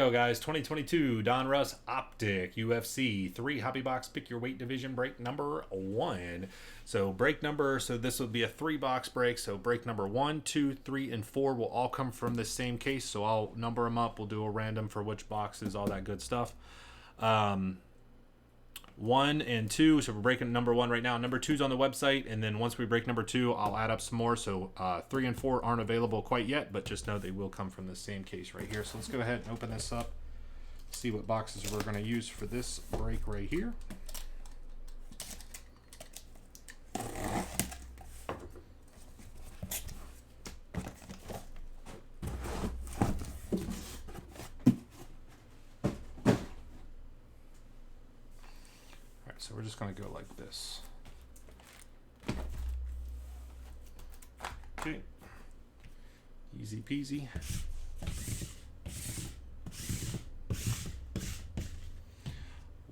Hello guys, 2022 Don Russ Optic UFC 3 Hobby Box Pick Your Weight Division break number 1. So this will be a 3-box break. So break number 1, 2, 3, and 4 will all come from the same case. So I'll number them up. We'll do a random for which boxes, all that good stuff. 1 and 2. So we're breaking number 1 right now. Number 2's on the website, and then once we break number 2, I'll add up some more. So 3 and 4 aren't available quite yet, but just know they will come from the same case right here. So let's go ahead and open this up, see what boxes we're going to use for this break right here. So we're just going to go like this. Okay. Easy peasy.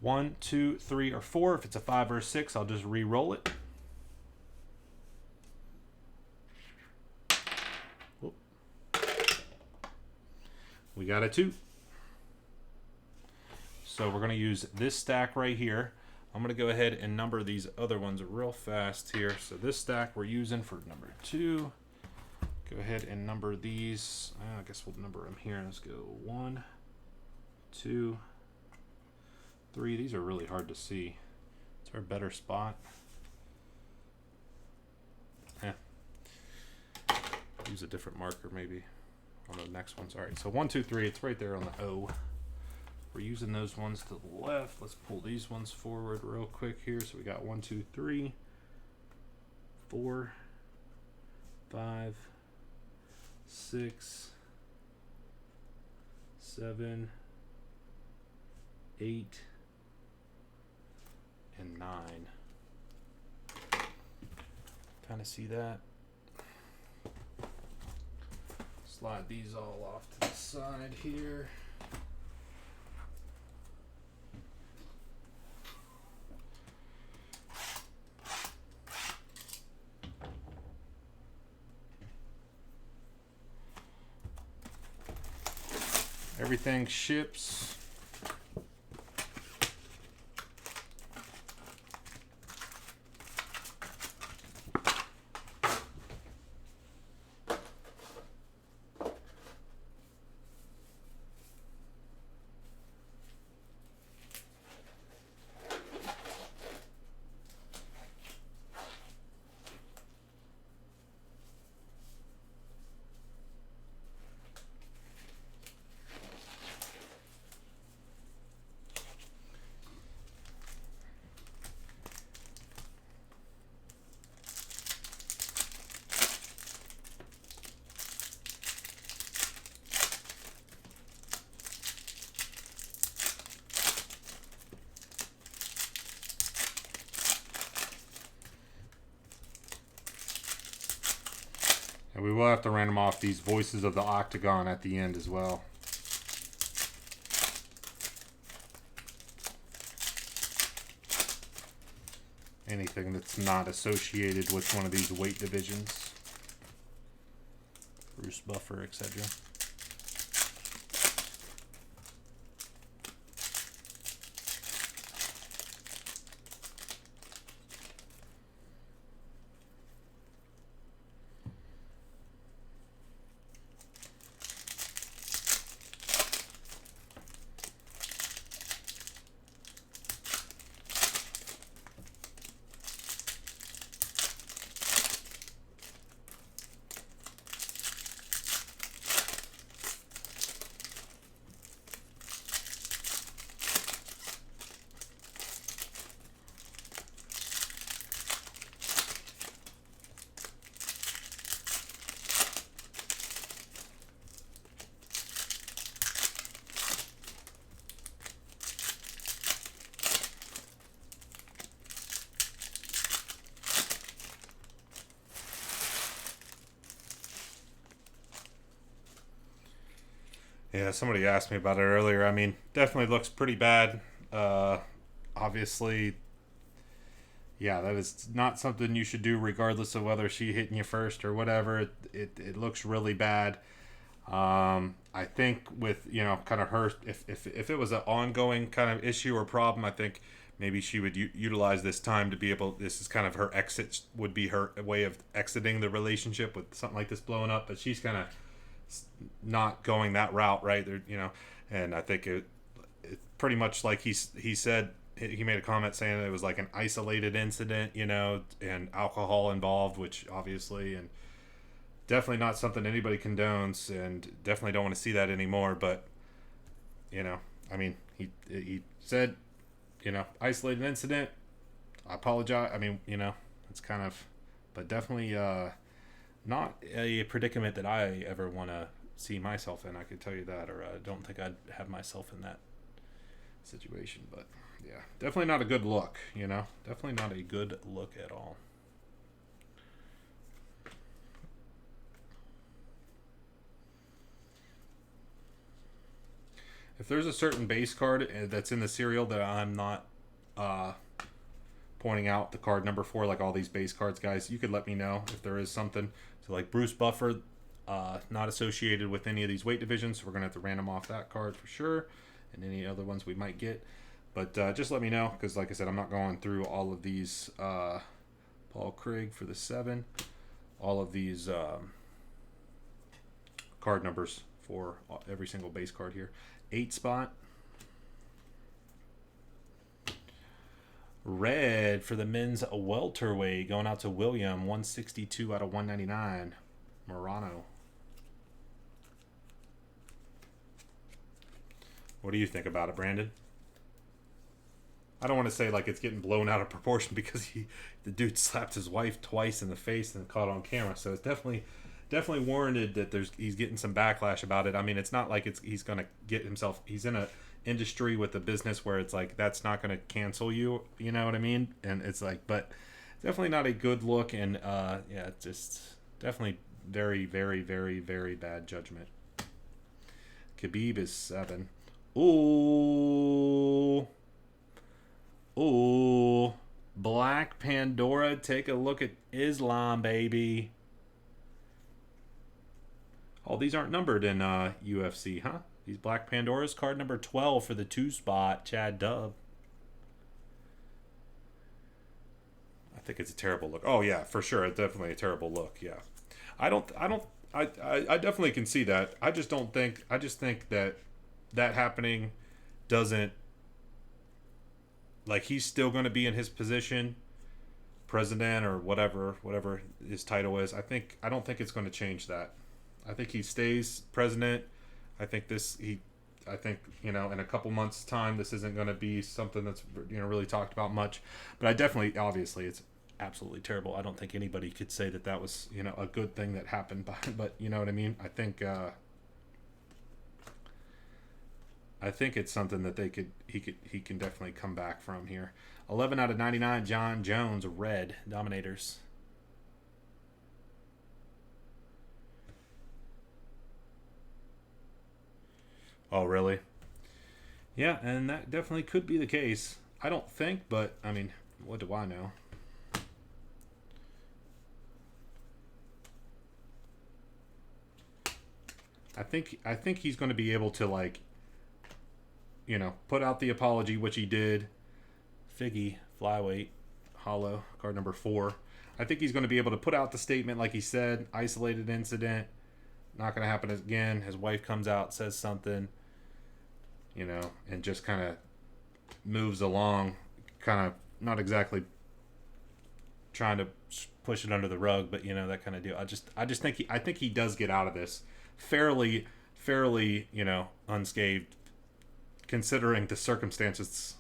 One, two, three, or 4. If it's a 5 or a 6, I'll just re-roll it. Whoop. We got a 2. So we're going to use this stack right here. I'm going to go ahead and number these other ones real fast here. So this stack we're using for number 2. Go ahead and number these. I guess we'll number them here. Let's go 1, 2, 3. These are really hard to see. Is there a better spot? Use a different marker maybe on the next ones. All right, so 1, 2, 3. It's right there on the O. We're using those ones to the left. Let's pull these ones forward real quick here. So we got 1, 2, 3, 4, 5, 6, 7, 8, and 9. Kind of see that. Slide these all off to the side here. Everything ships. And we will have to random off these voices of the octagon at the end as well. Anything that's not associated with one of these weight divisions. Bruce Buffer, etc. Yeah, somebody asked me about it earlier. I mean, definitely looks pretty bad. Obviously, yeah, that is not something you should do regardless of whether she hitting you first or whatever. It looks really bad. I think with, kind of her, if it was an ongoing kind of issue or problem, I think maybe she would utilize this time to be able. This is kind of her exit, would be her way of exiting the relationship with something like this blowing up. But she's kind of not going that route, right? There. And I think it pretty much like he said. He made a comment saying it was like an isolated incident, and alcohol involved, which obviously, and definitely not something anybody condones, and definitely don't want to see that anymore. But I mean, he said, isolated incident. I apologize. I mean, it's kind of, but definitely not a predicament that I ever want to see myself in. I could tell you that, or I don't think I'd have myself in that situation. But yeah, definitely not a good look. Definitely not a good look at all. If there's a certain base card that's in the serial that I'm not pointing out the card number for, like all these base cards, guys, you could let me know if there is something. So like Bruce Buffer, not associated with any of these weight divisions, so we're going to have to random off that card for sure, and any other ones we might get. But just let me know, because like I said, I'm not going through all of these. Paul Craig for the 7. All of these card numbers for every single base card here. 8 spot. Red for the men's welterweight, going out to William, 162 out of 199. Morano. What do you think about it, Brandon? I don't want to say like it's getting blown out of proportion, because the dude slapped his wife twice in the face and caught on camera, so it's definitely warranted that he's getting some backlash about it. I mean, it's not like he's going to get himself. He's in a industry with a business where it's like that's not going to cancel you. You know what I mean? And it's like, but definitely not a good look. And yeah, just definitely very, very, very, very bad judgment. Khabib is 7. Ooh, Black Pandora. Take a look at Islam, baby. Oh, these aren't numbered in UFC, huh? These Black Pandoras. Card number 12 for the 2 spot, Chad Dub. I think it's a terrible look. Oh yeah, for sure, it's definitely a terrible look. Yeah, I definitely can see that. I just think that happening doesn't, like, he's still going to be in his position, president or whatever his title is. I don't think it's going to change that. I think he stays president. I think in a couple months' time, this isn't going to be something that's really talked about much. But I definitely, obviously, it's absolutely terrible. I don't think anybody could say that was a good thing that happened. But you know what I mean. I think it's something that he can definitely come back from here. 11 out of 99. John Jones, red Dominators. Oh, really? Yeah, and that definitely could be the case. I don't think, but I mean, what do I know? I think he's going to be able to, like, put out the apology, which he did. Figgy, flyweight, hollow, card number 4. I think he's going to be able to put out the statement like he said, isolated incident, not going to happen again. His wife comes out, says something, and just kind of moves along, kind of not exactly trying to push it under the rug, but that kind of deal. I just think he does get out of this fairly, unscathed, considering the circumstances.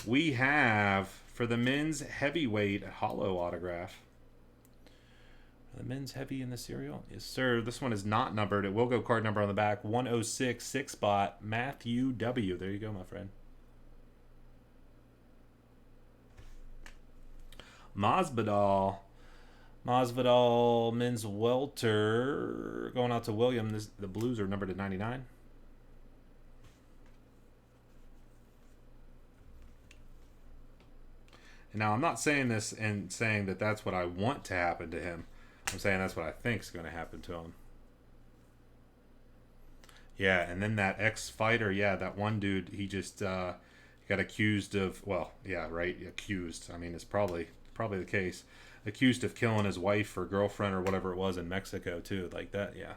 We have for the men's heavyweight hollow autograph. The men's heavy in the serial? Yes, sir. This one is not numbered. It will go card number on the back. 106, 6 spot. Matthew W. There you go, my friend. Masvidal, men's welter. Going out to William. The blues are numbered at 99. And now, I'm not saying this and saying that that's what I want to happen to him. I'm saying that's what I think is going to happen to him. Yeah, and then that ex-fighter, yeah, that one dude, he just got accused of, well, yeah, right, accused. I mean, it's probably the case. Accused of killing his wife or girlfriend or whatever it was in Mexico too, like that. Yeah,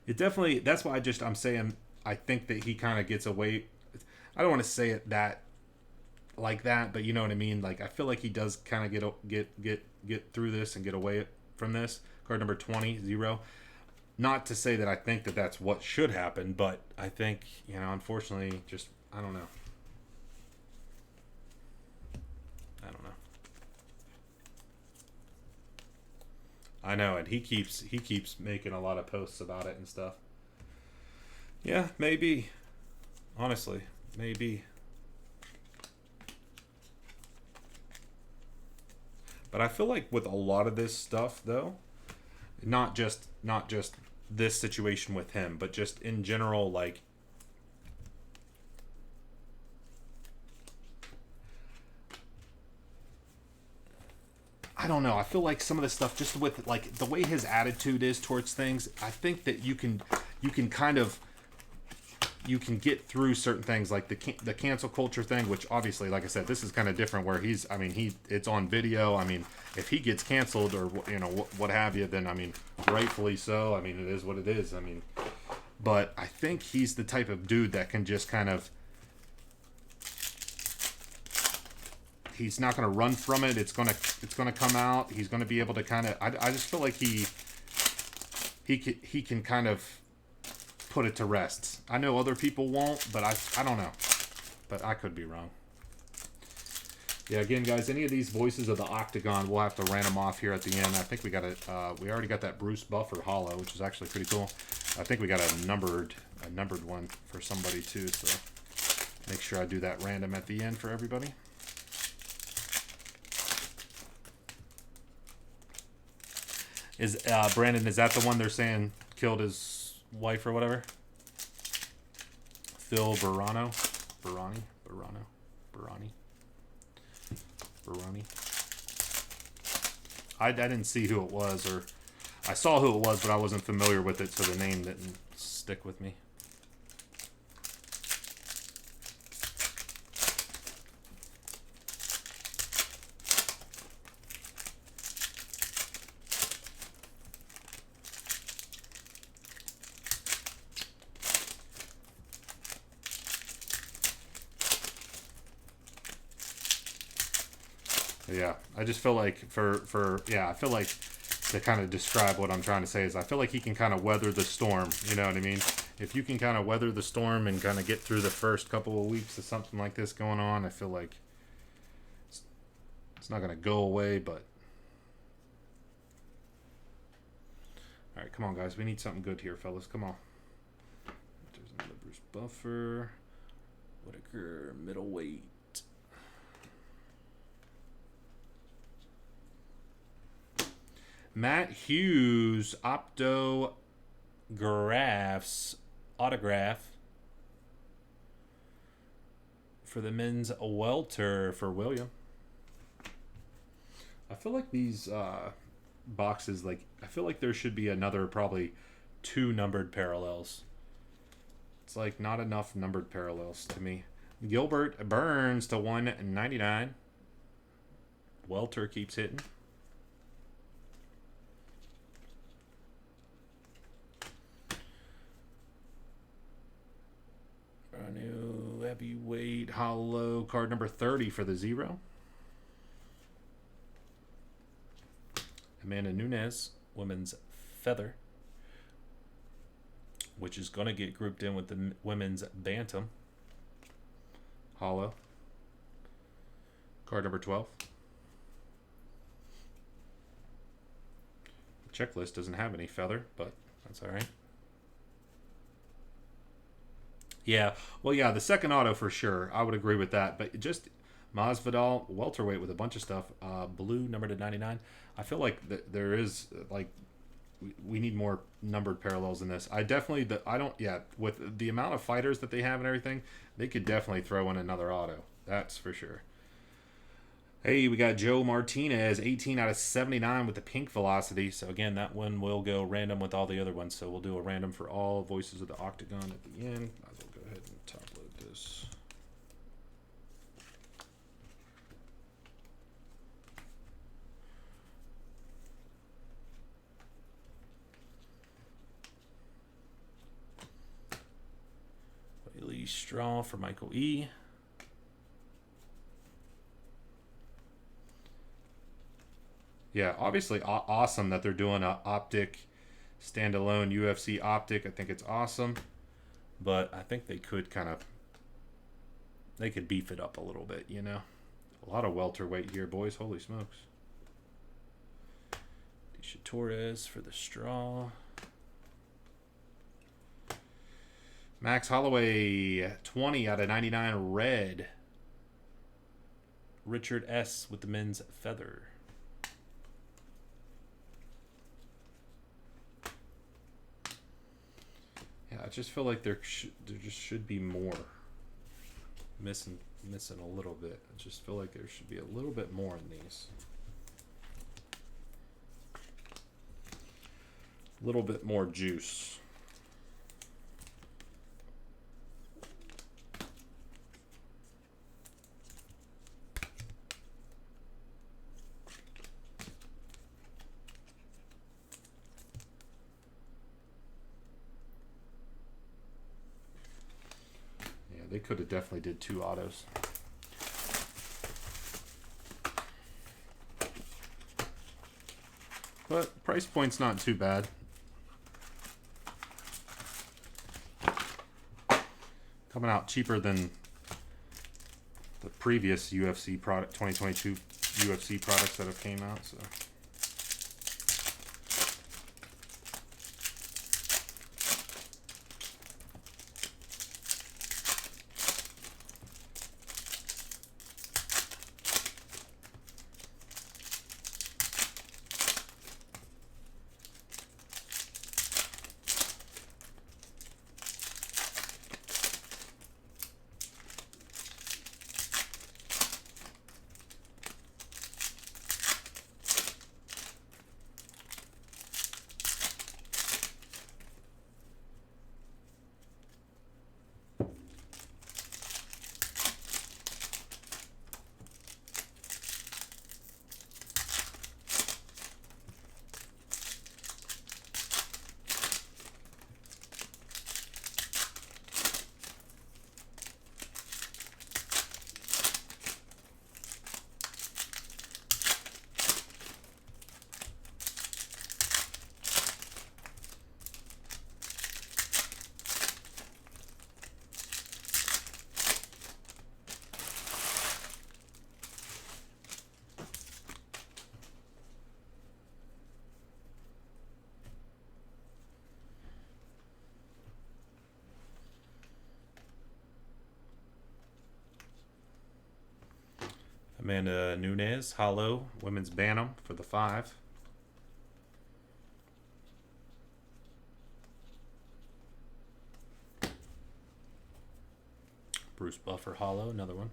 it definitely. That's why I'm saying I think that he kind of gets away. I don't want to say it that like that, but you know what I mean. Like I feel like he does kind of get through this and get away from this. Card number 20, 0. Not to say that I think that that's what should happen, but I think, unfortunately, just I don't know. I don't know. I know, and he keeps making a lot of posts about it and stuff. Yeah, maybe. Honestly, maybe. But I feel like with a lot of this stuff though, not just this situation with him, but just in general, like I don't know. I feel like some of the stuff, just with like the way his attitude is towards things, I think that you can kind of get through certain things, like the cancel culture thing, which obviously, like I said, this is kind of different. Where it's on video. I mean, if he gets canceled or what have you, then I mean, rightfully so. I mean, it is what it is. I mean, but I think he's the type of dude that can just kind of. He's not going to run from it. It's going to come out. He's going to be able to kind of. I just feel like he can kind of put it to rest. I know other people won't, but I don't know. But I could be wrong. Yeah, again, guys, any of these voices of the Octagon, we'll have to ran them off here at the end. I think we already got that Bruce Buffer hollow, which is actually pretty cool. I think we got a numbered one for somebody too. So make sure I do that random at the end for everybody. Is Brandon, is that the one they're saying killed his wife or whatever? Phil Barani. I didn't see who it was, or I saw who it was, but I wasn't familiar with it, so the name didn't stick with me. Yeah, I just feel like I feel like to kind of describe what I'm trying to say is I feel like he can kind of weather the storm. You know what I mean? If you can kind of weather the storm and kind of get through the first couple of weeks of something like this going on, I feel like it's not going to go away, but... All right, come on, guys. We need something good here, fellas. Come on. There's another Bruce Buffer. Whitaker, middleweight. Matt Hughes, Optographs autograph for the men's welter for William. I feel like these boxes, like I feel like there should be another probably 2 numbered parallels. It's like not enough numbered parallels to me. Gilbert Burns to 199. Welter keeps hitting. New heavyweight hollow card number 30 for the 0. Amanda Nunes, women's feather, which is going to get grouped in with the women's bantam. Hollow. Card number 12. The checklist doesn't have any feather, but that's all right. Yeah, well, yeah, the second auto for sure. I would agree with that. But just Masvidal, welterweight with a bunch of stuff. Blue, number to 99. I feel like there is, like, we need more numbered parallels in this. With the amount of fighters that they have and everything, they could definitely throw in another auto. That's for sure. Hey, we got Joe Martinez, 18 out of 79 with the pink velocity. So again, that one will go random with all the other ones. So we'll do a random for all Voices of the Octagon at the end. Might as well go ahead and top load this. Bailey Straw for Michael E. Yeah, obviously awesome that they're doing a Optic standalone UFC Optic. I think it's awesome, but I think they could beef it up a little bit, you know. A lot of welterweight here, boys. Holy smokes. Tisha Torres for the straw. Max Holloway, 20 out of 99 red. Richard S. with the men's feather. Yeah, I just feel like there just should be more. Missing a little bit. I just feel like there should be a little bit more in these. A little bit more juice. They could have definitely did 2 autos. But price point's not too bad. Coming out cheaper than the previous UFC product, 2022 UFC products that have came out. So. Amanda Nunes, hollow, women's bantam for the 5. Bruce Buffer, hollow, another one.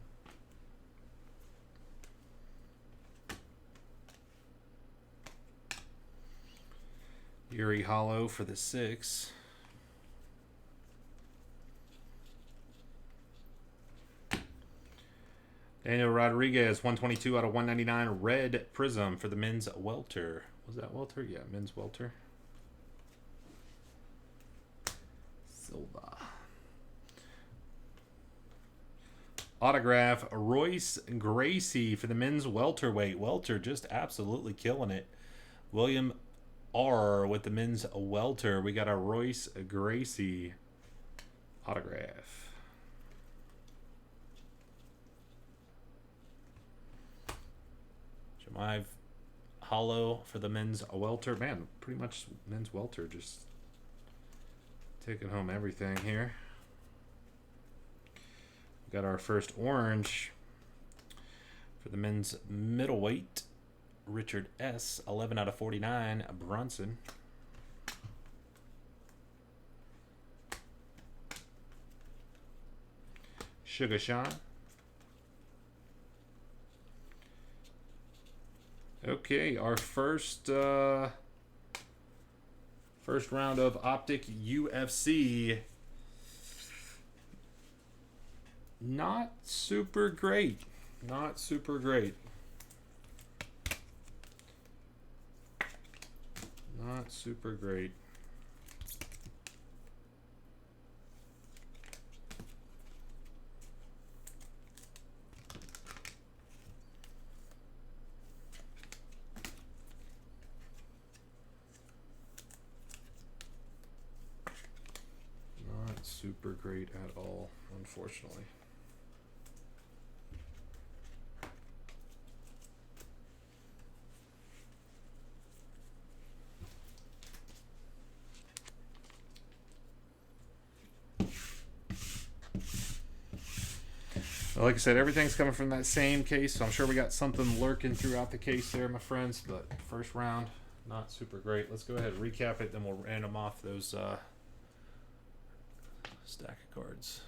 Yuri, hollow for the 6. Daniel Rodriguez, 122 out of 199, red prism for the men's welter. Was that welter? Yeah, men's welter. Silva. Autograph, Royce Gracie for the men's welterweight. Welter just absolutely killing it. William R with the men's welter. We got a Royce Gracie autograph. Jemive hollow for the men's welter. Man, pretty much men's welter just taking home everything here. We got our first orange for the men's middleweight. Richard S. 11 out of 49. Bronson. Sugar Sean. Okay, our first first round of Optic UFC. Not super great. Not super great. Not super great. Not super great at all, unfortunately. Like I said, everything's coming from that same case, so I'm sure we got something lurking throughout the case there, my friends. But first round, not super great. Let's go ahead and recap it, then we'll random off those stack of cards.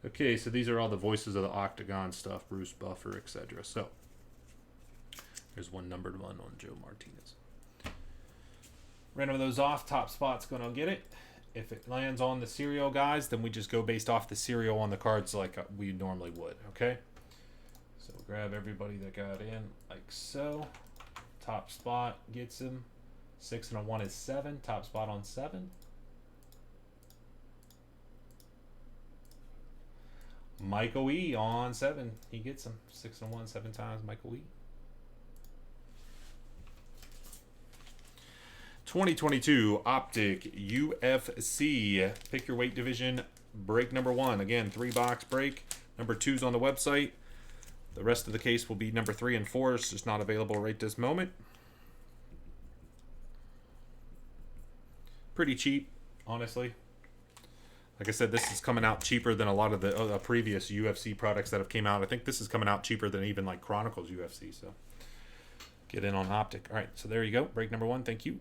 Okay, so these are all the voices of the Octagon stuff, Bruce Buffer, etc. So there's one numbered one on Joe Martinez. Random those off. Top spot's going to get it. If it lands on the serial, guys, then we just go based off the serial on the cards like we normally would, okay? So grab everybody that got in like so. Top spot gets him. 6 and a 1 is 7. Top spot on 7. Michael E on 7. He gets him. 6 and 1, 7 times. Michael E. 2022 Optic UFC. Pick your weight division. Break number 1. Again, 3-box break. Number 2's on the website. The rest of the case will be number 3 and 4. It's just not available right this moment. Pretty cheap, honestly. Like I said, this is coming out cheaper than a lot of the previous UFC products that have came out. I think this is coming out cheaper than even like Chronicles UFC. So get in on Optic. All right, so there you go. Break number 1. Thank you.